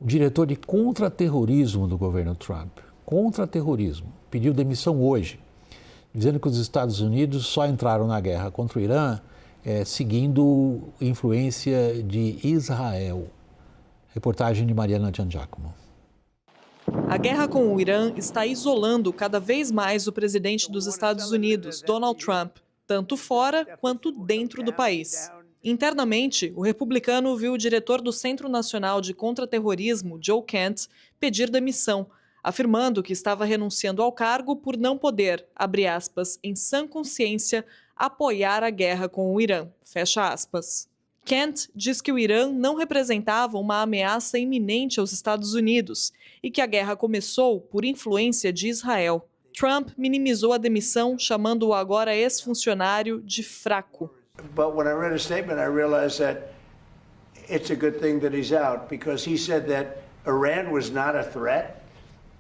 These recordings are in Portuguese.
O diretor de contra-terrorismo do governo Trump, contra-terrorismo, pediu demissão hoje, dizendo que os Estados Unidos só entraram na guerra contra o Irã seguindo influência de Israel. Reportagem de Mariana Giangiacomo. A guerra com o Irã está isolando cada vez mais o presidente dos Estados Unidos, Donald Trump, tanto fora quanto dentro do país. Internamente, o republicano viu o diretor do Centro Nacional de Contra-Terrorismo, Joe Kent, pedir demissão, afirmando que estava renunciando ao cargo por não poder, abre aspas, em sã consciência, apoiar a guerra com o Irã, fecha aspas. Kent diz que o Irã não representava uma ameaça iminente aos Estados Unidos e que a guerra começou por influência de Israel. Trump minimizou a demissão, chamando o agora ex-funcionário de fraco. But when I read his statement, I realized that it's a good thing that he's out, because he said that Iran was not a threat.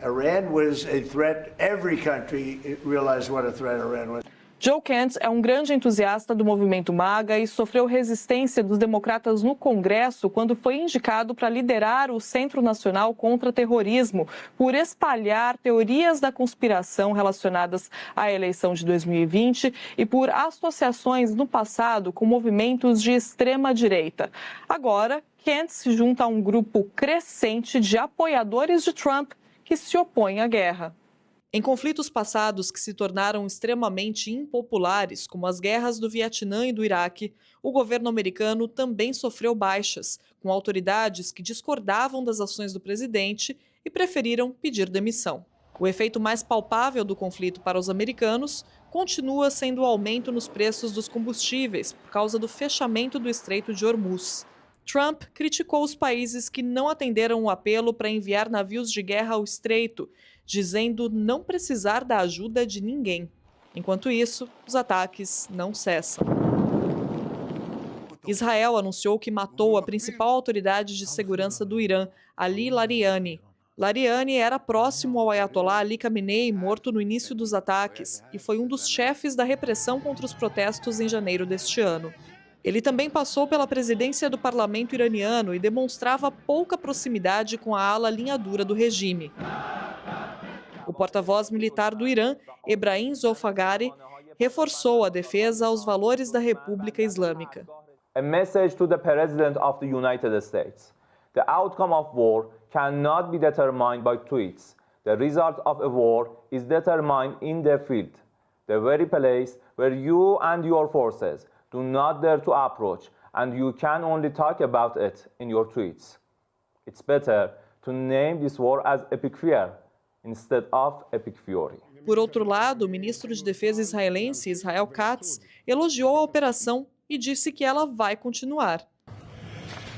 Iran was a threat. Every country realized what a threat Iran was. Joe Kent é um grande entusiasta do movimento MAGA e sofreu resistência dos democratas no Congresso quando foi indicado para liderar o Centro Nacional contra Terrorismo por espalhar teorias da conspiração relacionadas à eleição de 2020 e por associações no passado com movimentos de extrema-direita. Agora, Kent se junta a um grupo crescente de apoiadores de Trump que se opõem à guerra. Em conflitos passados que se tornaram extremamente impopulares, como as guerras do Vietnã e do Iraque, o governo americano também sofreu baixas, com autoridades que discordavam das ações do presidente e preferiram pedir demissão. O efeito mais palpável do conflito para os americanos continua sendo o aumento nos preços dos combustíveis por causa do fechamento do Estreito de Hormuz. Trump criticou os países que não atenderam o apelo para enviar navios de guerra ao Estreito, dizendo não precisar da ajuda de ninguém. Enquanto isso, os ataques não cessam. Israel anunciou que matou a principal autoridade de segurança do Irã, Ali Larijani. Larijani era próximo ao Ayatollah Ali Khamenei, morto no início dos ataques, e foi um dos chefes da repressão contra os protestos em janeiro deste ano. Ele também passou pela presidência do parlamento iraniano e demonstrava pouca proximidade com a ala linha dura do regime. O porta-voz militar do Irã, Ebrahim Zolfagari, reforçou a defesa aos valores da República Islâmica. A message to the President of the United States. The outcome of war cannot be determined by tweets. The result of a war is determined in the field, the very place where you and your forces do not dare to approach, and you can only talk about it in your tweets. It's better to name this war as Epic Fear instead of Epic Fury. Por outro lado, o ministro de Defesa israelense, Israel Katz, elogiou a operação e disse que ela vai continuar.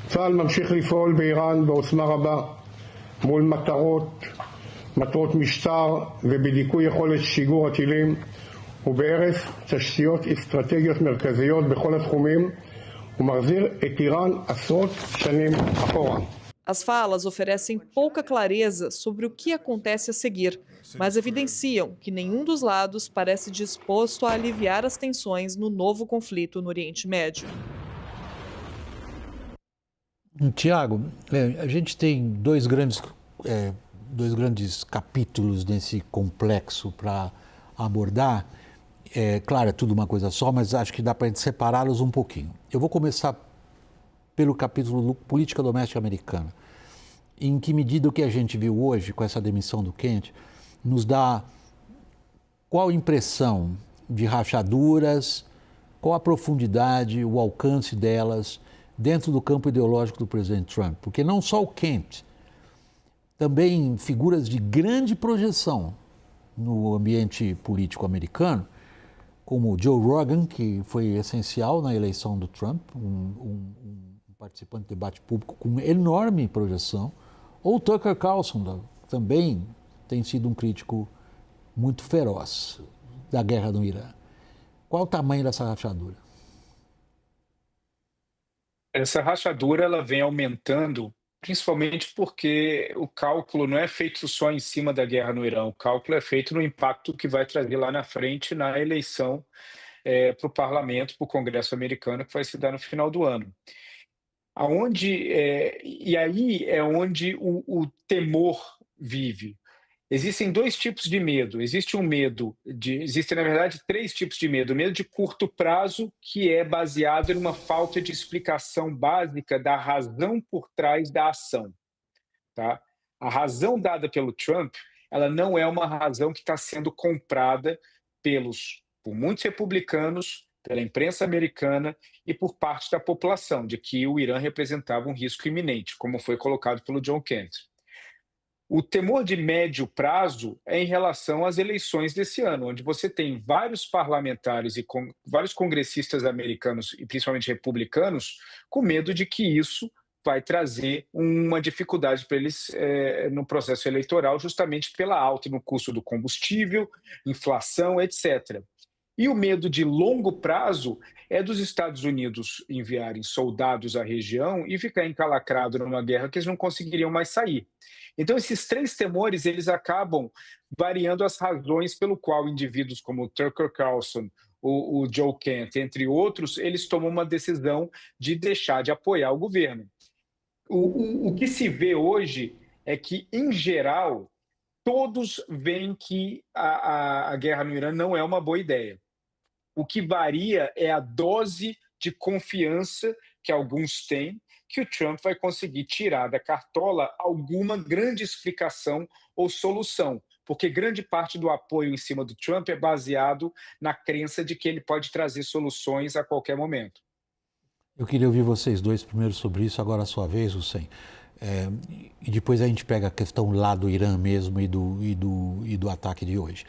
צה"ל ממשיך לפעול באיראן בעוצמה רבה מול מטרות משטר ובדיכוי יכולת שיגור הטילים ובהרס תשתיות אסטרטגיות מרכזיות בכל התחומים ומחזיר את איראן עשרות שנים אחורה. As falas oferecem pouca clareza sobre o que acontece a seguir, mas evidenciam que nenhum dos lados parece disposto a aliviar as tensões no novo conflito no Oriente Médio. Tiago, a gente tem dois grandes capítulos nesse complexo para abordar. Claro, é tudo uma coisa só, mas acho que dá para separá-los um pouquinho. Eu vou começar pelo capítulo política doméstica americana. Em que medida o que a gente viu hoje com essa demissão do Kent nos dá qual impressão de rachaduras, qual a profundidade, o alcance delas dentro do campo ideológico do presidente Trump? Porque não só o Kent, também figuras de grande projeção no ambiente político americano, como o Joe Rogan, que foi essencial na eleição do Trump, um participante de debate público com enorme projeção, ou Tucker Carlson, também tem sido um crítico muito feroz da guerra no Irã. Qual o tamanho dessa rachadura? Essa rachadura ela vem aumentando, principalmente porque o cálculo não é feito só em cima da guerra no Irã, o cálculo é feito no impacto que vai trazer lá na frente na eleição para o parlamento, para o Congresso americano, que vai se dar no final do ano. E aí é onde o temor vive. Existem dois tipos de medo. Existem, na verdade, três tipos de medo. O medo de curto prazo, que é baseado em uma falta de explicação básica da razão por trás da ação. Tá? A razão dada pelo Trump, ela não é uma razão que está sendo comprada por muitos republicanos, pela imprensa americana e por parte da população, de que o Irã representava um risco iminente, como foi colocado pelo John Kent. O temor de médio prazo é em relação às eleições desse ano, onde você tem vários parlamentares e vários congressistas americanos, e principalmente republicanos, com medo de que isso vai trazer uma dificuldade para eles no processo eleitoral, justamente pela alta no custo do combustível, inflação, etc. E o medo de longo prazo é dos Estados Unidos enviarem soldados à região e ficar encalacrado numa guerra que eles não conseguiriam mais sair. Então, esses três temores, eles acabam variando as razões pelo qual indivíduos como o Tucker Carlson, o Joe Kent, entre outros, eles tomam uma decisão de deixar de apoiar o governo. O que se vê hoje é que, em geral, todos veem que a guerra no Irã não é uma boa ideia. O que varia é a dose de confiança que alguns têm que o Trump vai conseguir tirar da cartola alguma grande explicação ou solução, porque grande parte do apoio em cima do Trump é baseado na crença de que ele pode trazer soluções a qualquer momento. Eu queria ouvir vocês dois primeiro sobre isso, agora a sua vez, Hussein. E depois a gente pega a questão lá do Irã mesmo e do ataque de hoje.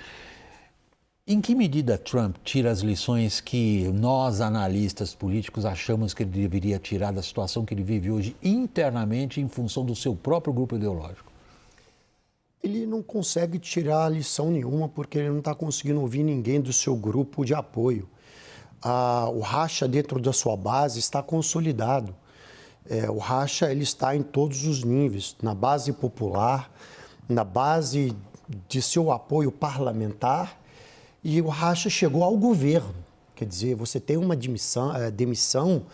Em que medida Trump tira as lições que nós, analistas políticos, achamos que ele deveria tirar da situação que ele vive hoje internamente em função do seu próprio grupo ideológico? Ele não consegue tirar lição nenhuma porque ele não está conseguindo ouvir ninguém do seu grupo de apoio. O racha dentro da sua base está consolidado. O racha ele está em todos os níveis, na base popular, na base de seu apoio parlamentar, e o racha chegou ao governo. Quer dizer, você tem uma demissão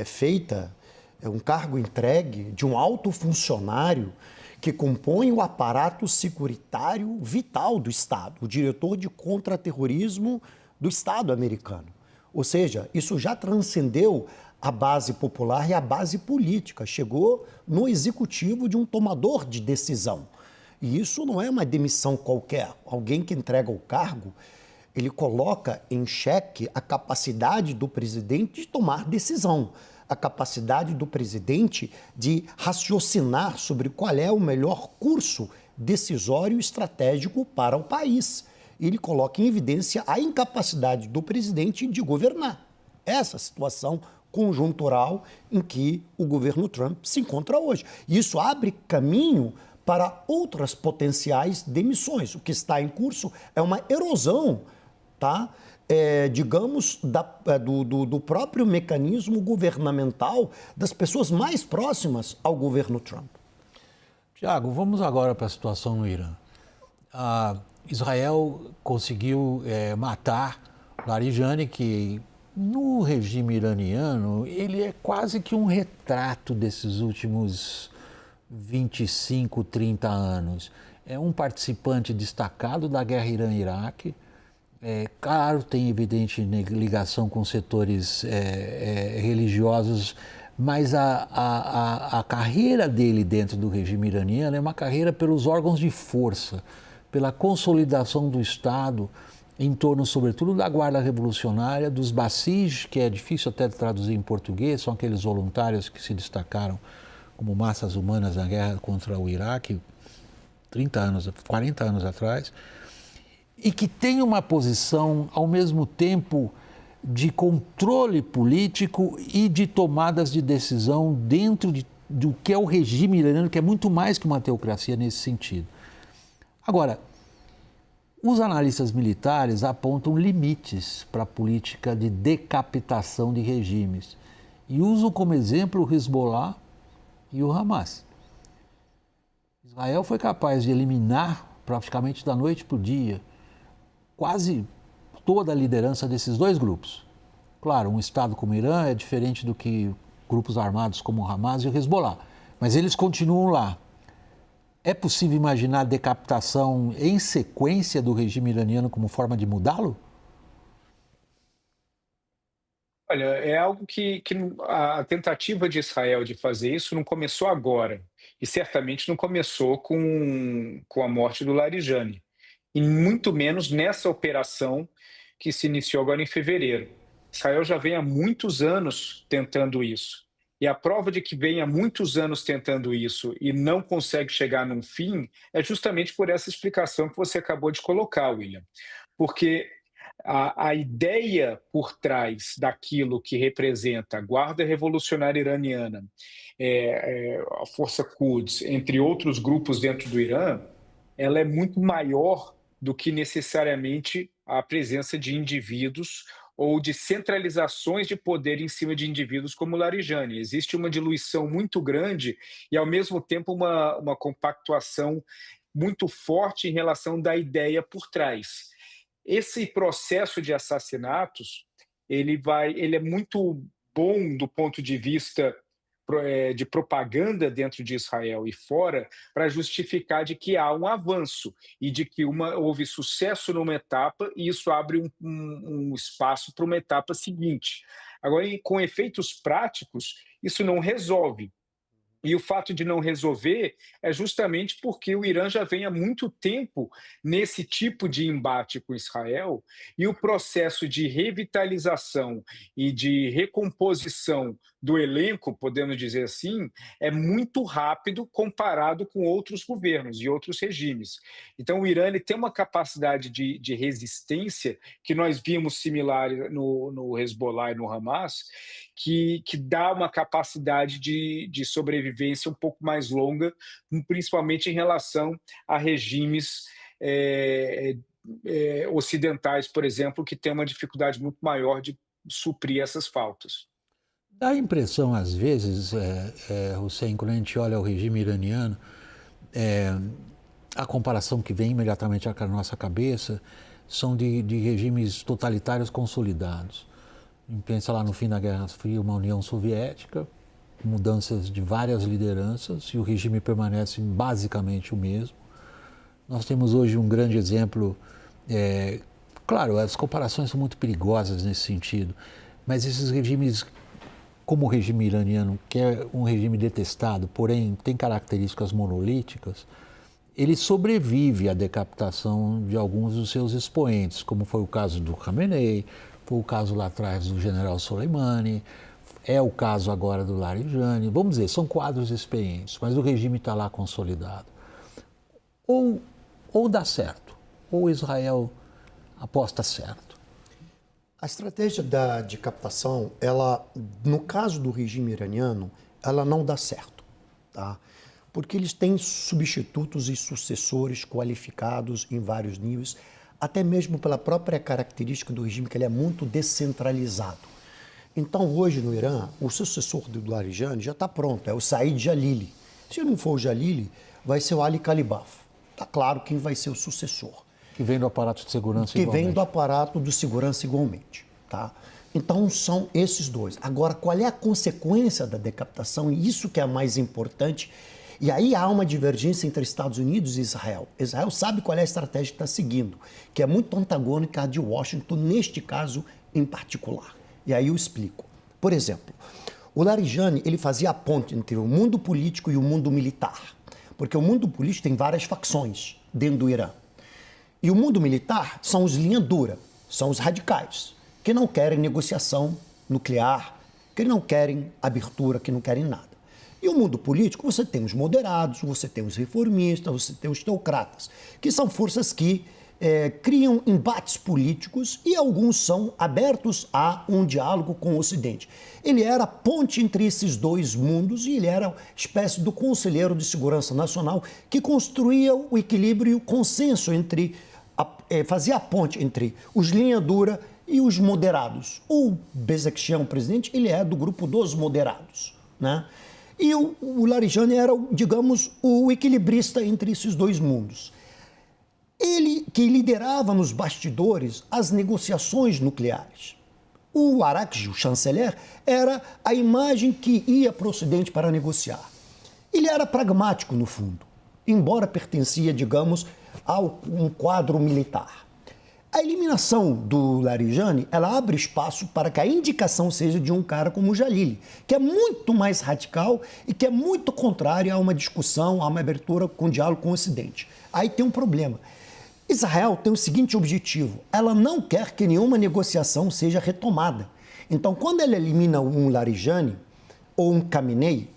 feita, um cargo entregue de um alto funcionário que compõe o aparato securitário vital do Estado, o diretor de contra-terrorismo do Estado americano. Ou seja, isso já transcendeu a base popular e a base política, chegou no executivo de um tomador de decisão. E isso não é uma demissão qualquer. Alguém que entrega o cargo, ele coloca em xeque a capacidade do presidente de tomar decisão, a capacidade do presidente de raciocinar sobre qual é o melhor curso decisório estratégico para o país. Ele coloca em evidência a incapacidade do presidente de governar. Essa situação conjuntural em que o governo Trump se encontra hoje. E isso abre caminho para outras potenciais demissões. O que está em curso é uma erosão, tá? Digamos, do próprio mecanismo governamental das pessoas mais próximas ao governo Trump. Tiago, vamos agora para a situação no Irã. Israel conseguiu matar Larijani, que no regime iraniano ele é quase que um retrato desses últimos 25, 30 anos. É um participante destacado da guerra Irã-Iraque. Claro, tem evidente ligação com setores religiosos, mas a carreira dele dentro do regime iraniano é uma carreira pelos órgãos de força, pela consolidação do Estado, em torno, sobretudo, da Guarda Revolucionária, dos Basij, que é difícil até traduzir em português, são aqueles voluntários que se destacaram como massas humanas na guerra contra o Iraque, 40 anos atrás, e que tem uma posição, ao mesmo tempo, de controle político e de tomadas de decisão dentro do que é o regime iraniano, que é muito mais que uma teocracia nesse sentido. Agora, os analistas militares apontam limites para a política de decapitação de regimes e usam como exemplo o Hezbollah e o Hamas. Israel foi capaz de eliminar, praticamente da noite para o dia, quase toda a liderança desses dois grupos. Claro, um Estado como o Irã é diferente do que grupos armados como o Hamas e o Hezbollah. Mas eles continuam lá. É possível imaginar a decapitação em sequência do regime iraniano como forma de mudá-lo? Olha, é algo que a tentativa de Israel de fazer isso não começou agora, e certamente não começou com a morte do Larijani, e muito menos nessa operação que se iniciou agora em fevereiro. Israel já vem há muitos anos tentando isso, e a prova de que vem há muitos anos tentando isso e não consegue chegar num fim é justamente por essa explicação que você acabou de colocar, William. Porque a ideia por trás daquilo que representa a Guarda Revolucionária Iraniana, a Força Quds, entre outros grupos dentro do Irã, ela é muito maior do que necessariamente a presença de indivíduos ou de centralizações de poder em cima de indivíduos como Larijani. Existe uma diluição muito grande e, ao mesmo tempo, uma compactuação muito forte em relação da ideia por trás. Esse processo de assassinatos, ele é muito bom do ponto de vista de propaganda dentro de Israel e fora, para justificar de que há um avanço e de que houve sucesso numa etapa e isso abre um espaço para uma etapa seguinte. Agora, com efeitos práticos, isso não resolve. E o fato de não resolver é justamente porque o Irã já vem há muito tempo nesse tipo de embate com Israel e o processo de revitalização e de recomposição do elenco, podemos dizer assim, é muito rápido comparado com outros governos e outros regimes. Então, o Irã ele tem uma capacidade de resistência que nós vimos similar no Hezbollah e no Hamas, que dá uma capacidade de sobrevivência um pouco mais longa, principalmente em relação a regimes ocidentais, por exemplo, que têm uma dificuldade muito maior de suprir essas faltas. Dá a impressão, às vezes, Hussein, quando a gente olha o regime iraniano, a comparação que vem imediatamente à nossa cabeça são de regimes totalitários consolidados. A gente pensa lá no fim da Guerra Fria, uma União Soviética, mudanças de várias lideranças e o regime permanece basicamente o mesmo. Nós temos hoje um grande exemplo, claro, as comparações são muito perigosas nesse sentido, mas esses regimes, como o regime iraniano, que é um regime detestado, porém tem características monolíticas, ele sobrevive à decapitação de alguns dos seus expoentes, como foi o caso do Khamenei, foi o caso lá atrás do general Soleimani, é o caso agora do Larijani. Vamos dizer, são quadros experientes, mas o regime está lá consolidado. Ou dá certo, ou Israel aposta certo. A estratégia da decapitação, ela, no caso do regime iraniano, ela não dá certo, tá? Porque eles têm substitutos e sucessores qualificados em vários níveis, até mesmo pela própria característica do regime, que ele é muito descentralizado. Então, hoje no Irã, o sucessor do Larijani já está pronto, é o Said Jalili. Se não for o Jalili, vai ser o Ali Khalibaf. Está claro quem vai ser o sucessor. Que vem do aparato de segurança que igualmente. Vem do aparato de segurança igualmente. Tá? Então, são esses dois. Agora, qual é a consequência da decapitação? E isso que é mais importante. E aí há uma divergência entre Estados Unidos e Israel. Israel sabe qual é a estratégia que está seguindo, que é muito antagônica à de Washington, neste caso em particular. E aí eu explico. Por exemplo, o Larijani, ele fazia a ponte entre o mundo político e o mundo militar. Porque o mundo político tem várias facções dentro do Irã. E o mundo militar são os linha dura, são os radicais, que não querem negociação nuclear, que não querem abertura, que não querem nada. E o mundo político, você tem os moderados, você tem os reformistas, você tem os teocratas, que são forças que criam embates políticos e alguns são abertos a um diálogo com o Ocidente. Ele era a ponte entre esses dois mundos e ele era uma espécie do conselheiro de segurança nacional que construía o equilíbrio e o consenso entre, fazia a ponte entre os linha dura e os moderados. O Bezekchian, o presidente, ele é do grupo dos moderados, né? E o Larijani era, digamos, o equilibrista entre esses dois mundos. Ele que liderava nos bastidores as negociações nucleares. O Arakji, o chanceler, era a imagem que ia para o Ocidente para negociar. Ele era pragmático, no fundo, embora pertencia, digamos, a um quadro militar. A eliminação do Larijani, ela abre espaço para que a indicação seja de um cara como o Jalili, que é muito mais radical e que é muito contrário a uma discussão, a uma abertura com diálogo com o Ocidente. Aí tem um problema. Israel tem o seguinte objetivo: ela não quer que nenhuma negociação seja retomada. Então, quando ela elimina um Larijani ou um Khamenei,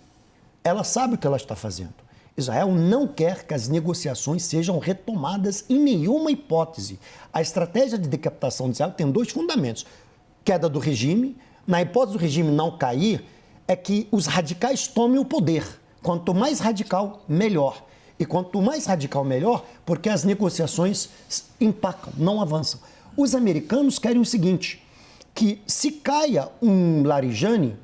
ela sabe o que ela está fazendo. Israel não quer que as negociações sejam retomadas em nenhuma hipótese. A estratégia de decapitação de Israel tem dois fundamentos: queda do regime. Na hipótese do regime não cair, é que os radicais tomem o poder. Quanto mais radical, melhor. E quanto mais radical, melhor, porque as negociações empacam, não avançam. Os americanos querem o seguinte: que se caia um Larijani,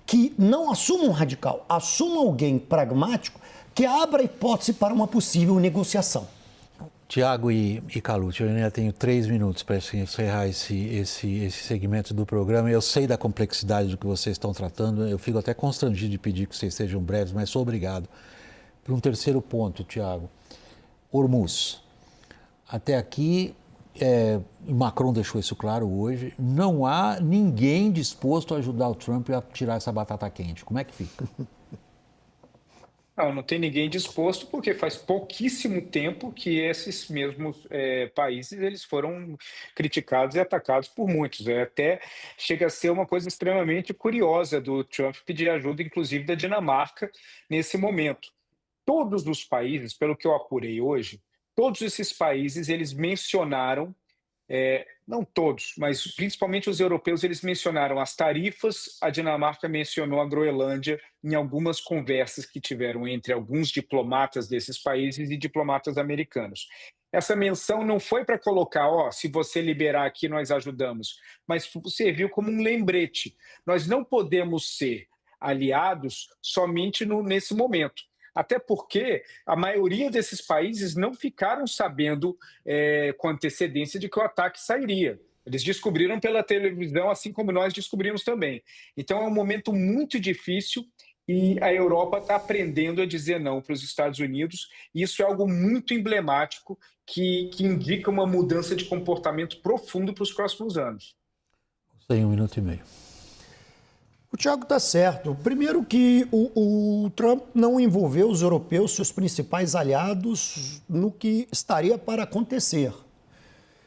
que não assuma um radical, assuma alguém pragmático que abra a hipótese para uma possível negociação. Tiago e Caloute, eu ainda tenho 3 minutos para encerrar esse segmento do programa. Eu sei da complexidade do que vocês estão tratando, eu fico até constrangido de pedir que vocês sejam breves, mas sou obrigado. Para um terceiro ponto, Tiago, Hormuz. Até aqui, Macron deixou isso claro hoje, não há ninguém disposto a ajudar o Trump a tirar essa batata quente. Como é que fica? Não tem ninguém disposto, porque faz pouquíssimo tempo que esses mesmos países eles foram criticados e atacados por muitos. Até chega a ser uma coisa extremamente curiosa do Trump pedir ajuda, inclusive da Dinamarca, nesse momento. Todos os países, pelo que eu apurei hoje, todos esses países eles mencionaram, não todos, mas principalmente os europeus, eles mencionaram as tarifas. A Dinamarca mencionou a Groenlândia em algumas conversas que tiveram entre alguns diplomatas desses países e diplomatas americanos. Essa menção não foi para colocar, se você liberar aqui nós ajudamos, mas serviu como um lembrete. Nós não podemos ser aliados somente nesse momento. Até porque a maioria desses países não ficaram sabendo com antecedência de que o ataque sairia. Eles descobriram pela televisão, assim como nós descobrimos também. Então é um momento muito difícil e a Europa está aprendendo a dizer não para os Estados Unidos. E isso é algo muito emblemático que indica uma mudança de comportamento profundo para os próximos anos. Tem 1 minuto e meio. O Tiago está certo. Primeiro que o Trump não envolveu os europeus, seus principais aliados, no que estaria para acontecer.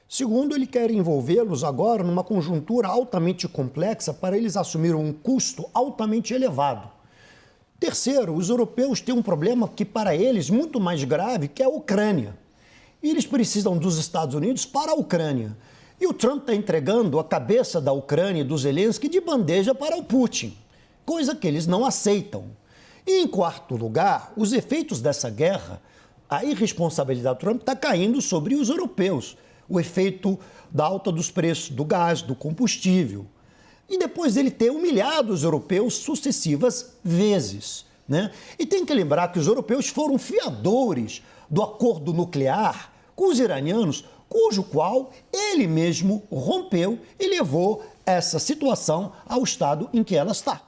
Segundo, ele quer envolvê-los agora numa conjuntura altamente complexa para eles assumirem um custo altamente elevado. Terceiro, os europeus têm um problema que para eles muito mais grave, que é a Ucrânia. E eles precisam dos Estados Unidos para a Ucrânia. E o Trump está entregando a cabeça da Ucrânia e do Zelensky de bandeja para o Putin, coisa que eles não aceitam. E, em quarto lugar, os efeitos dessa guerra, a irresponsabilidade do Trump está caindo sobre os europeus. O efeito da alta dos preços do gás, do combustível. E depois ele ter humilhado os europeus sucessivas vezes, né? E tem que lembrar que os europeus foram fiadores do acordo nuclear com os iranianos, cujo qual ele mesmo rompeu e levou essa situação ao estado em que ela está.